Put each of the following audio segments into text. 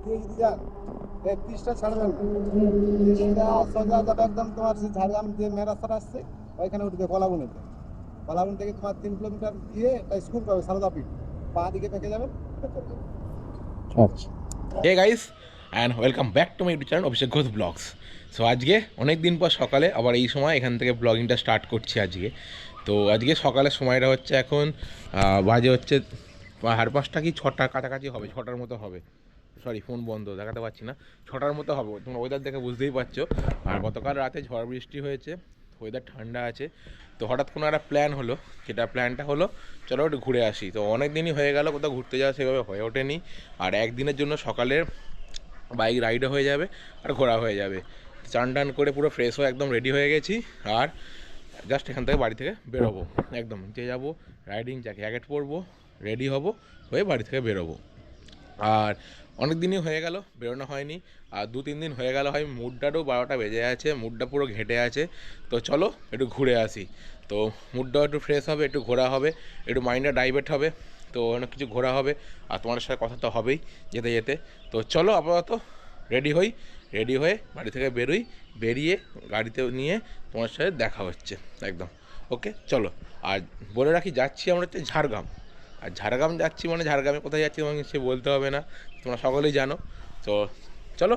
দিয়ে যদি যান 31টা ছাড়বেন না, 30টা সোজা যাবে একদম তোমার যে ঝাড়গ্রাম যে মেন রাস্তাটা আসছে ওইখানে উঠবে কলাবনিতে। কলাবন থেকে তোমার 3 কিলোমিটার গিয়ে একটা স্কুল পাবে সারদাপীঠ, পা দিকে পেকে যাবেন। আচ্ছা, hey guys and welcome back to my YouTube channel Abhishek Ghosh blogs. So আজকে অনেক দিন পর সকালে আবার এই সময় এখান থেকে ব্লগিংটা স্টার্ট করছি আজকে। তো আজকে সকালের সময়টা হচ্ছে এখন বাজে হচ্ছে 5:30 কি 6টার কাছাকাছি হবে, 6টার মতো হবে। সরি, ফোন বন্ধ, দেখাতে পারছি না। 6টার মতো হবে, তোমরা ওয়েদার দেখে বুঝতেই পারছো। আর গতকাল রাতে ঝড় বৃষ্টি হয়েছে, ওয়েদার ঠান্ডা আছে। তো হঠাৎ কোনো একটা প্ল্যান হলো, যেটা প্ল্যানটা হলো চলো একটু ঘুরে আসি। তো অনেক দিনই হয়ে গেল কোথাও ঘুরতে যাওয়া সেভাবে হয়ে ওঠেনি। আর একদিনের জন্য সকালের বাইক রাইডও হয়ে যাবে আর ঘোরা হয়ে যাবে। চান টান করে পুরো ফ্রেশ হয়ে একদম রেডি হয়ে গেছি। আর জাস্ট এখান থেকে বাড়ি থেকে বেরোবো, একদম যে যাবো রাইডিং জ্যাকেট পরবো, রেডি হব, হয়ে বাড়ি থেকে বেরোবো। আর অনেক দিনই হয়ে গেল বেরোনো হয়নি, আর 2-3 দিন হয়ে গেল হয়। মুডটারও 12টা বেজে আছে, মুডটা পুরো ঘেটে আছে। তো চলো একটু ঘুরে আসি। তো মুডটাও একটু ফ্রেশ হবে, একটু ঘোরা হবে, একটু মাইন্ডটা ডাইভার্ট হবে। তো অনেক কিছু ঘোরা হবে, আর তোমাদের সাথে কথা তো হবেই যেতে যেতে। তো চলো আপাতত রেডি হই, রেডি হয়ে বাড়ি থেকে বেরোই, বেরিয়ে গাড়িতে নিয়ে তোমার সাথে দেখা হচ্ছে একদম। ওকে চলো। আর বলে রাখি, যাচ্ছি আমরা হচ্ছে ঝাড়গ্রাম। আর ঝাড়গ্রাম যাচ্ছি মানে ঝাড়গ্রামে কোথায় যাচ্ছি তোমাকে সে বলতে হবে না, তোমরা সকলেই জানো। তো চলো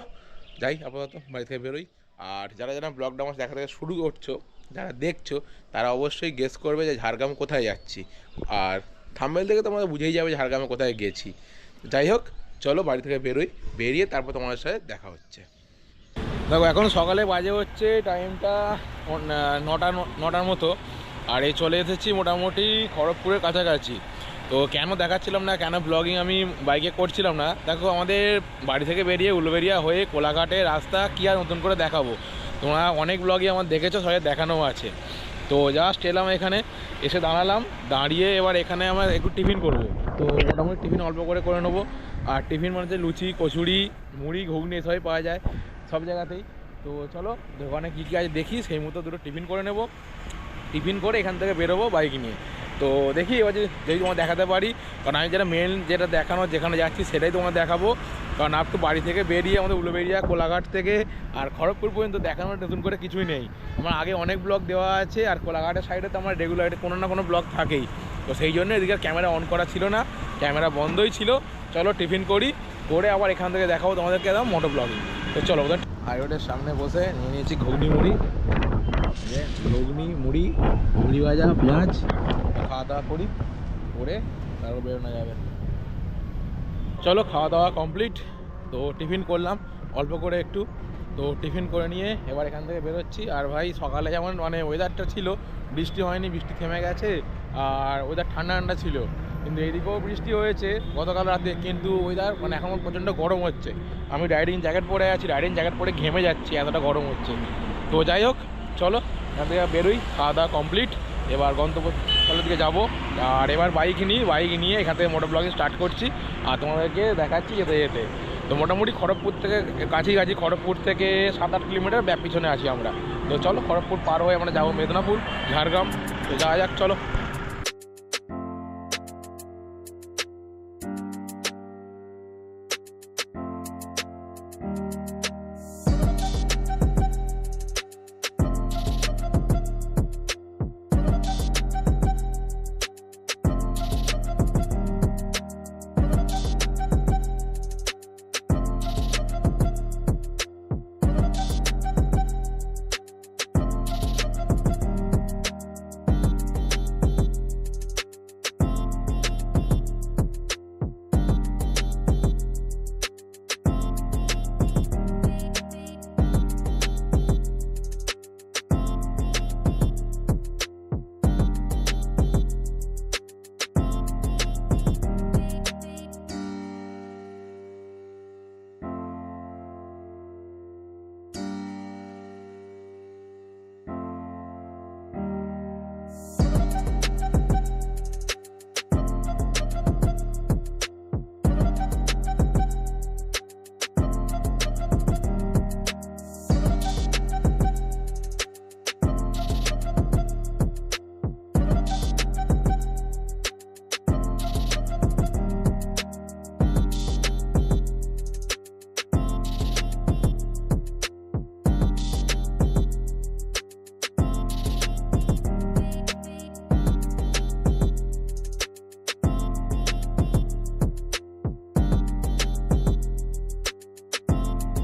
যাই, আপাতত বাড়ি থেকে বেরোই। আর যারা যারা ব্লগটা আমার দেখা থেকে শুরু করছো, যারা দেখছো, তারা অবশ্যই গেস করবে যে ঝাড়গ্রাম কোথায় যাচ্ছি। আর থাম্বনেল থেকে তোমরা বুঝেই যাবে ঝাড়গ্রামে কোথায় গেছি। যাই হোক, চলো বাড়ি থেকে বেরোই, বেরিয়ে তারপর তোমাদের সাথে দেখা হচ্ছে। দেখো এখন সকালে বাজে হচ্ছে টাইমটা 9টার মতো। আর এই চলে এসেছি মোটামুটি খড়গপুরের কাছাকাছি। তো কেন দেখাচ্ছিলাম না, কেন ব্লগিং আমি বাইকে করছিলাম না, দেখো আমাদের বাড়ি থেকে বেরিয়ে উলুবেড়িয়া হয়ে কোলাঘাটে রাস্তা কী আর নতুন করে দেখাবো। তোমরা অনেক ব্লগই আমার দেখেছো, সবাই দেখানো আছে। তো জাস্ট এলাম, এখানে এসে দাঁড়ালাম, দাঁড়িয়ে এবার এখানে আমার একটু টিফিন করবো। তো মোটামুটি টিফিন অল্প করে নেবো। আর টিফিন মানে লুচি, কচুরি, মুড়ি, ঘুগনি এসবই পাওয়া যায় সব জায়গাতেই। তো চলো দোকানে কী কী আছে দেখি, সেই মতো দুটো টিফিন করে নেব। টিফিন করে এখান থেকে বেরোবো বাইক নিয়ে। তো দেখি এবার যদি তোমার দেখাতে পারি, কারণ আমি যেটা দেখানো যেখানে যাচ্ছি সেটাই তোমার দেখাবো। কারণ আর তো বাড়ি থেকে বেরিয়ে আমাদের উলুবেড়িয়া কোলাঘাট থেকে আর খড়গপুর পর্যন্ত দেখানোর নতুন করে কিছুই নেই। আমার আগে অনেক ব্লগ দেওয়া আছে, আর কোলাঘাটের সাইডে তো আমার রেগুলার কোনো না কোনো ব্লগ থাকেই। তো সেই জন্য এদিকে ক্যামেরা অন করা ছিল না, ক্যামেরা বন্ধই ছিল। চলো টিফিন করি, করে আবার এখান থেকে দেখাবো তোমাদেরকে একদম মোটো ব্লগিং। তো চলো ওদের হাইরোডের সামনে বসে নিয়ে নিয়েছি ঘুগনি মুড়ি, ঘুগনি মুড়ি, মুড়ি ভাজা, পেঁয়াজ, খাওয়া দাওয়া করি, করে তারপর বেরোনো যাবে। চলো খাওয়া দাওয়া কমপ্লিট। তো টিফিন করলাম অল্প করে একটু। তো টিফিন করে নিয়ে এবার এখান থেকে বেরোচ্ছি। আর ভাই সকালে যেমন মানে ওয়েদারটা ছিল, বৃষ্টি হয়নি, বৃষ্টি থেমে গেছে, আর ওয়েদার ঠান্ডা ঠান্ডা ছিল। কিন্তু এইদিকেও বৃষ্টি হয়েছে গতকাল রাতে, কিন্তু ওয়েদার মানে এখন প্রচণ্ড গরম হচ্ছে। আমি রাইডিং জ্যাকেট পরে আছি, রাইডিং জ্যাকেট পরে ঘেমে যাচ্ছি, এতটা গরম হচ্ছে। তো যাই হোক, চলো এখান থেকে বেরোই, খাওয়া দাওয়া কমপ্লিট। এবার গন্তব্যস্থলের দিকে যাবো। আর এবার বাইক নিয়ে এখান থেকে মোটর ব্লগিং স্টার্ট করছি, আর তোমাদেরকে দেখাচ্ছি যেতে যেতে। তো মোটামুটি খড়গপুর থেকে কাছাকাছি, খড়গপুর থেকে 7-8 কিলোমিটার পিছনে আছি আমরা। তো চলো খড়গপুর পার হয়ে আমরা যাবো মেদিনীপুর, ঝাড়গ্রাম। তো যাওয়া যাক, চলো।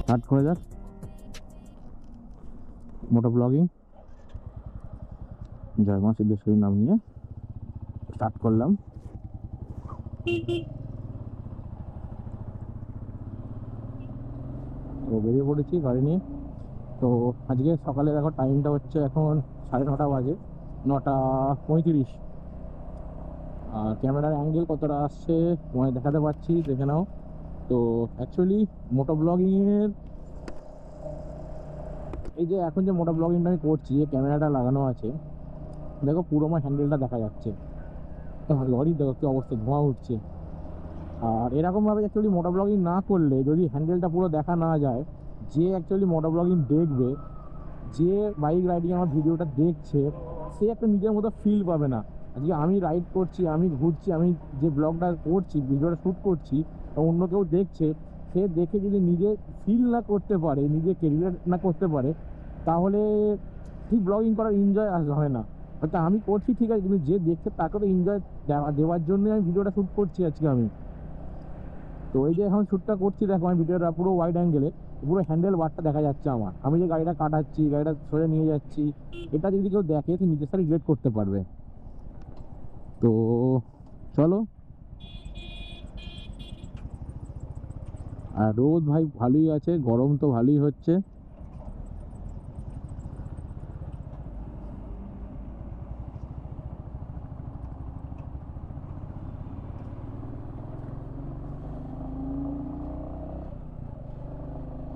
স্টার্ট করে যাক মোটো ব্লগিং। জয় মা সিদ্ধেশ্বরীর নাম নিয়ে স্টার্ট করলাম। তো বেরিয়ে পড়েছি গাড়ি নিয়ে। তো আজকে সকালে দেখো টাইমটা হচ্ছে এখন 9:30 বাজে, 9:35। আর ক্যামেরার অ্যাঙ্গেল কতটা আসছে তোমায় দেখাতে পারছি, দেখে নাও। তো অ্যাকচুয়ালি মোটো ব্লগিংয়ের এই যে এখন যে মোটো ব্লগিংটা আমি করছি, যে ক্যামেরাটা লাগানো আছে, দেখো পুরো আমার হ্যান্ডেলটা দেখা যাচ্ছে। লরির দেখো কী অবস্থা, ধোঁয়া উঠছে। আর এরকমভাবে অ্যাকচুয়ালি মোটো ব্লগিং না করলে, যদি হ্যান্ডেলটা পুরো দেখা না যায়, যে অ্যাকচুয়ালি মোটো ব্লগিং দেখবে, যে বাইক রাইডিং আমার ভিডিওটা দেখছে, সে একটা নিজের মতো ফিল পাবে না। আজকে আমি রাইড করছি, আমি ঘুরছি, আমি যে ব্লগটা করছি, ভিডিওটা শ্যুট করছি, অন্য কেউ দেখছে, সে দেখে যদি নিজে ফিল না করতে পারে, নিজে কেরিয়ার না করতে পারে, তাহলে ঠিক ব্লগিং করার এনজয় হয় না। হয়তো আমি করছি ঠিক আছে, কিন্তু যে দেখছে তাকে তো এনজয় দেওয়ার জন্যই আমি ভিডিওটা শ্যুট করছি আজকে আমি। তো এই যে এখন শ্যুটটা করছি, দেখো আমি ভিডিওটা পুরো ওয়াইড অ্যাঙ্গেলে, পুরো হ্যান্ডেল বারটা দেখা যাচ্ছে আমার। আমি যে গাড়িটা কাটাচ্ছি, গাড়িটা সরে নিয়ে যাচ্ছি, এটা যদি কেউ দেখে সে নিজের সাথে রিলেট করতে পারবে। তো চলো। আর রোদ ভাই ভালোই আছে, গরম তো ভালোই হচ্ছে।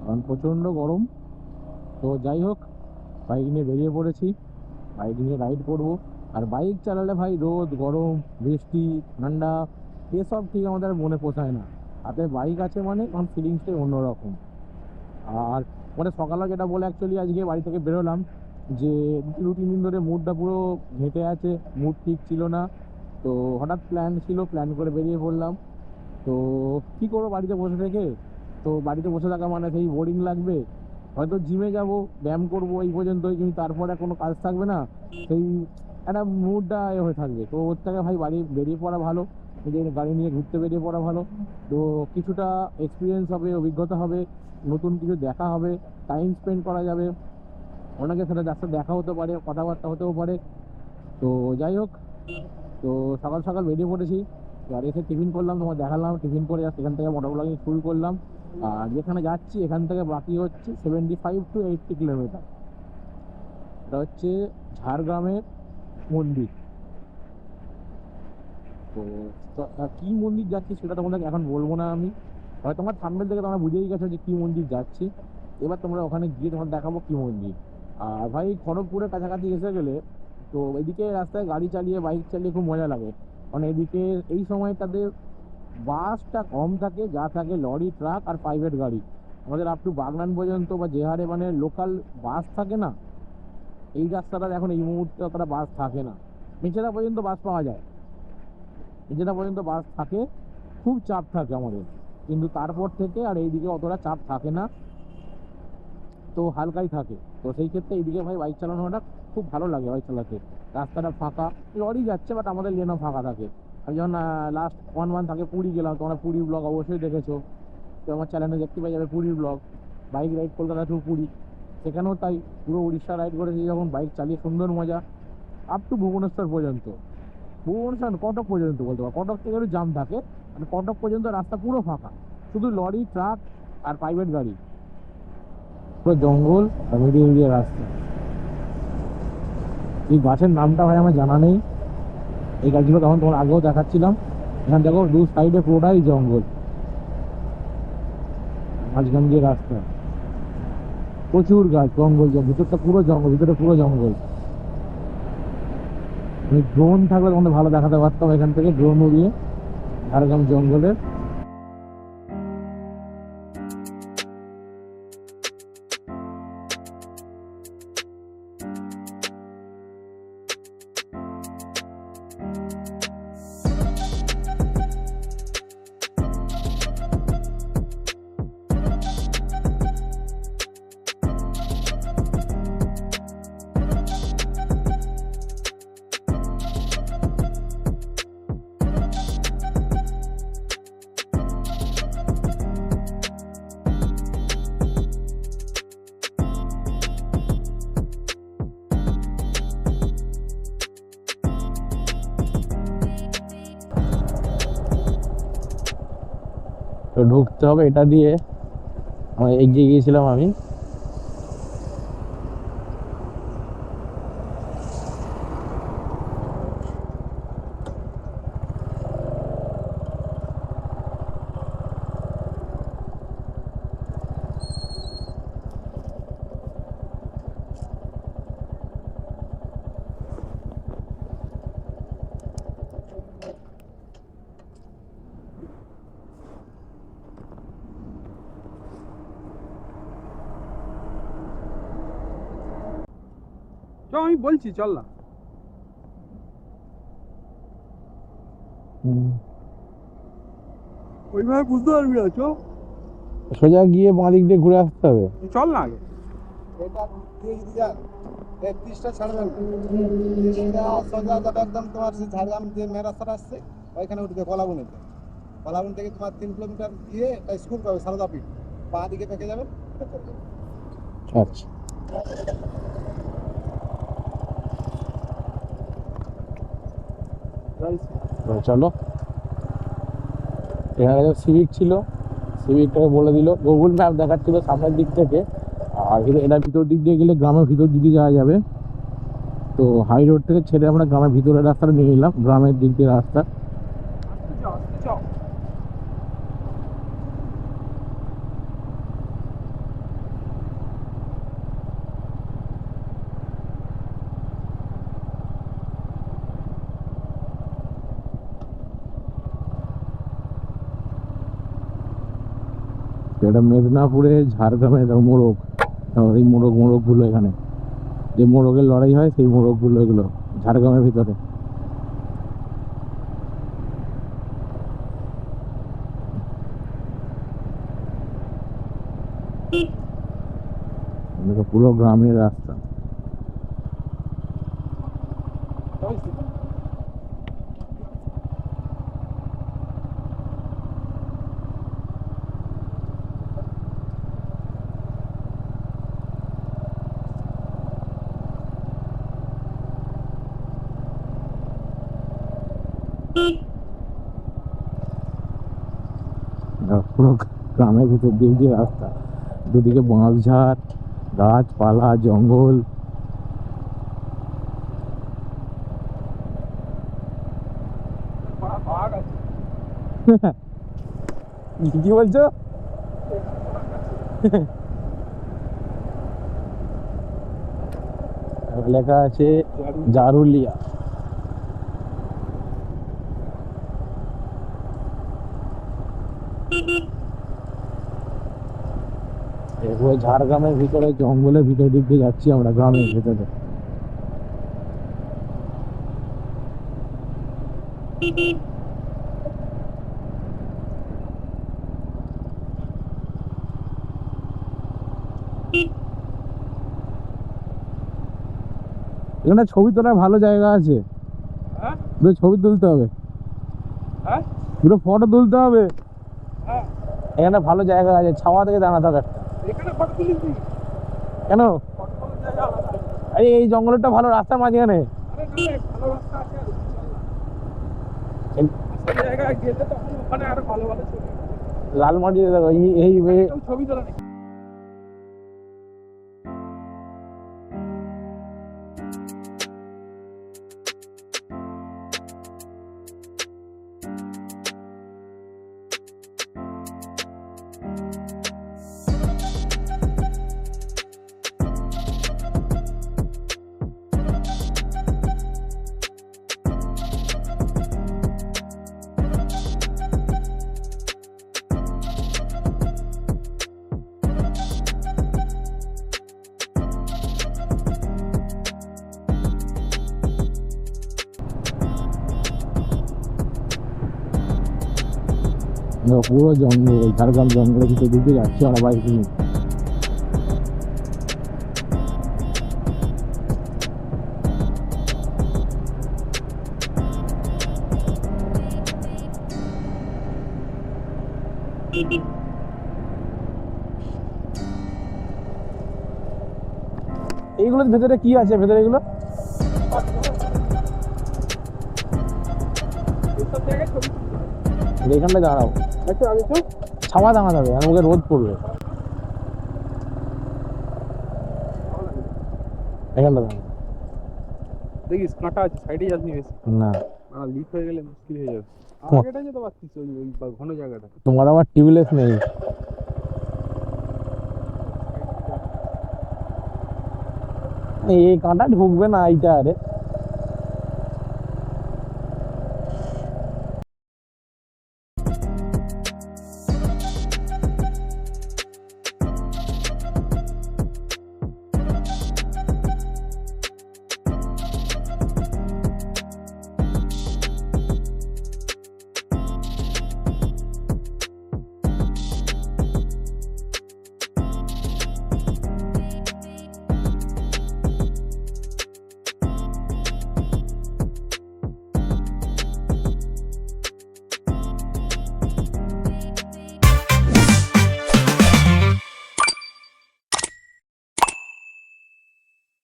কারণ প্রচণ্ড গরম। তো যাই হোক, বাইক নিয়ে বেরিয়ে পড়েছি, বাইক নিয়ে রাইড করব। আর বাইক চালালে ভাই রোদ, গরম, বৃষ্টি, ঠান্ডা, এসব ঠিক আমাদের মনে পোষায় না। হাতে বাইক আছে মানে আমার ফিলিংসটাই অন্যরকম। আর মানে সকালে যেটা বলে অ্যাকচুয়ালি আজকে বাড়ি থেকে বেরোলাম, যে 2-3 দিন ধরে মুডটা পুরো ঘেঁটে আছে, মুড ঠিক ছিল না। তো হঠাৎ প্ল্যান ছিল, প্ল্যান করে বেরিয়ে পড়লাম। তো কী করবো বাড়িতে বসে থেকে, তো বাড়িতে বসে থাকা মানে সেই বোরিং লাগবে। হয়তো জিমে যাব, ব্যায়াম করবো এই পর্যন্তই, কিন্তু তারপরে কোনো কাজ থাকবে না, সেই একটা মুডটা হয়ে থাকবে। তো ওর থেকে ভাই বাড়ি বেরিয়ে পড়া ভালো, নিজের গাড়ি নিয়ে ঘুরতে বেরিয়ে পড়া ভালো। তো কিছুটা এক্সপিরিয়েন্স হবে, অভিজ্ঞতা হবে, নতুন কিছু দেখা হবে, টাইম স্পেন্ড করা যাবে, অনেকের সাথে যার সাথে দেখা হতে পারে, কথাবার্তা হতেও পারে। তো যাই হোক, তো সকাল সকাল বেরিয়ে পড়েছি। আর এসে টিফিন করলাম, তোমার দেখালাম। টিফিন করে সেখান থেকে মোটর ব্লগিং শুরু করলাম। আর যেখানে যাচ্ছি এখান থেকে বাকি হচ্ছে 75 to 80 কিলোমিটার। এটা হচ্ছে ঝাড়গ্রামের মন্দির। তো কী মন্দির যাচ্ছি সেটা তোমাদেরকে এখন বলবো না আমি, হয়তো তোমার থাম্বনেল থেকে তোমরা বুঝেই গেছো যে কী মন্দির যাচ্ছি। এবার তোমরা ওখানে গিয়ে তোমার দেখাবো কী মন্দির। আর ভাই খড়গপুরের কাছাকাছি এসে গেলে, তো এদিকে রাস্তায় গাড়ি চালিয়ে, বাইক চালিয়ে খুব মজা লাগে। কারণ এদিকে এই সময়টাতে বাসটা কম থাকে, যা থাকে লরি, ট্রাক আর প্রাইভেট গাড়ি। আমাদের আপ টু বাগনান পর্যন্ত বা যে হারে মানে লোকাল বাস থাকে না, এই রাস্তাটা এখন এই মুহূর্তে অতটা বাস থাকে না। মেচেদা পর্যন্ত বাস পাওয়া যায়, মেচেদা পর্যন্ত বাস থাকে, খুব চাপ থাকে আমাদের। কিন্তু তারপর থেকে আর এইদিকে অতটা চাপ থাকে না, তো হালকাই থাকে। তো সেই ক্ষেত্রে এইদিকে ভাই বাইক চালানোটা খুব ভালো লাগে, বাইক চালাতে। রাস্তাটা ফাঁকা, লরি যাচ্ছে বাট আমাদের লেনও ফাঁকা থাকে। আমি যখন লাস্ট 1 মান্থ আগে পুরী গেলাম, তোমরা পুরীর ব্লগ অবশ্যই দেখেছো, তো আমার চ্যানেলে দেখতে পাই যাবে পুরীর blog. Bike ride Kolkata to Puri, সেখানেও তাই পুরো উড়িষ্যা রাইড করেছি যখন, বাইক চালিয়ে সুন্দর মজা। আপ টু ভুবনেশ্বর পর্যন্ত, ভুবনেশ্বর কটক পর্যন্ত বলতে পারো। কটক থেকে একটু জাম থাকে, আর কটক পর্যন্ত রাস্তা পুরো ফাঁকা, শুধু লরি, ট্রাক আর প্রাইভেট গাড়ি। পুরো জঙ্গল আর মিডিয়ে মিডিয়ে রাস্তা। এই গাছের নামটা ভাই আমার জানা নেই। এই গাছগুলো তখন তোমার আগেও দেখাচ্ছিলাম। এখানে দেখো দু সাইডে পুরোটাই জঙ্গল, মাঝখান দিয়ে রাস্তা, প্রচুর গাছ, জঙ্গল, ভিতরটা পুরো জঙ্গল, ভিতরে পুরো জঙ্গল। ড্রোন থাকলে তোমাদের ভালো দেখাতে পারতাম এখান থেকে, ড্রোন উড়িয়ে ঝাড়গ্রাম জঙ্গলের। ঢুকতে হবে এটা দিয়ে। আমরা এগিয়ে গিয়েছিলাম আমি। আমি বলছি চল না। ওইভাবে বুঝতে পারবি না, চল সোজা গিয়ে বাঁ দিক দিয়ে ঘুরে আসতে হবে। চল না আগে। এটা দিয়ে যদি যান 31টা ছাড়বেন, 30টা সোজা যাবে একদম তোমার সেই ঝাড়গ্রাম যে মেন রাস্তাটা আসছে ওইখানে উঠবে কলাবনিতে। কলাবন থেকে তোমার 3 কিলোমিটার গিয়ে একটা স্কুল পাবে সারদাপীঠ, বাঁ দিকে পেকে যাবেন। আচ্ছা তো চলো। এখানে সিভিক ছিল, সিভিকটাকে বলে দিল, গুগল ম্যাপ দেখাচ্ছিল সামনের দিক থেকে, আর এটা ভিতর দিক দিয়ে গেলে গ্রামের ভিতর দিকে যাওয়া যাবে। তো হাই রোড থেকে ছেড়ে আমরা গ্রামের ভিতরের রাস্তাটা নিয়ে নিলাম, গ্রামের দিক দিয়ে রাস্তা। এটা মেদিনীপুরে ঝাড়গ্রামের মোড়ক, এই মোড়কগুলো এখানে যে মোড়কের লড়াই হয় সেই মোড়কগুলো এগুলো ঝাড়গ্রামের ভিতরে। পুরো গ্রামের রাস্তা। পুরো গ্রামের ভিতর দিয়ে যে রাস্তা, দুদিকে বাঁশঝাড়, গাছপালা, জঙ্গল। কি বলছো? লেখা আছে জারুলিয়া। এরপরে ঝাড়গ্রামের ভিতরে জঙ্গলের ভিতর দিক দিয়ে যাচ্ছি আমরা, গ্রামের ভিতরে। এখানে ছবি তোলার ভালো জায়গা আছে, দুটো ছবি তুলতে হবে, দুটো ফটো তুলতে হবে। এখানে ভালো জায়গা আছে, ছাওয়া থেকে দাঁড়াতে হবে একটা। কেন? আরে এই জঙ্গলটা ভালো, রাস্তার মাঝখানে। লালমাটি দেখো, এই ছবি তোলা। পুরো জঙ্গল, ঝাড়গ্রাম জঙ্গলের ভিতর দিকে যাচ্ছি আমরা বাইক নিয়ে। এইগুলোর ভেতরে কি আছে? ভেতরে এগুলো এখানটায় দাঁড়াও, ছাওয়া দাঁড়াতে হবে আর ওকে রোদ পড়বে এখানটা দাঁড়া। দেখিস কাঁটা আছে, সাইডে যাসনি বেশি। না লিক হয়ে গেলে মুশকিল হয়ে যাবে। কোন? আগেটা যেতে পারতিস, ওই ঘন জায়গাটা। তোমার আবার টিউবলেস নেই। এই কাঁটা ঢুকবে না এইটা, আরে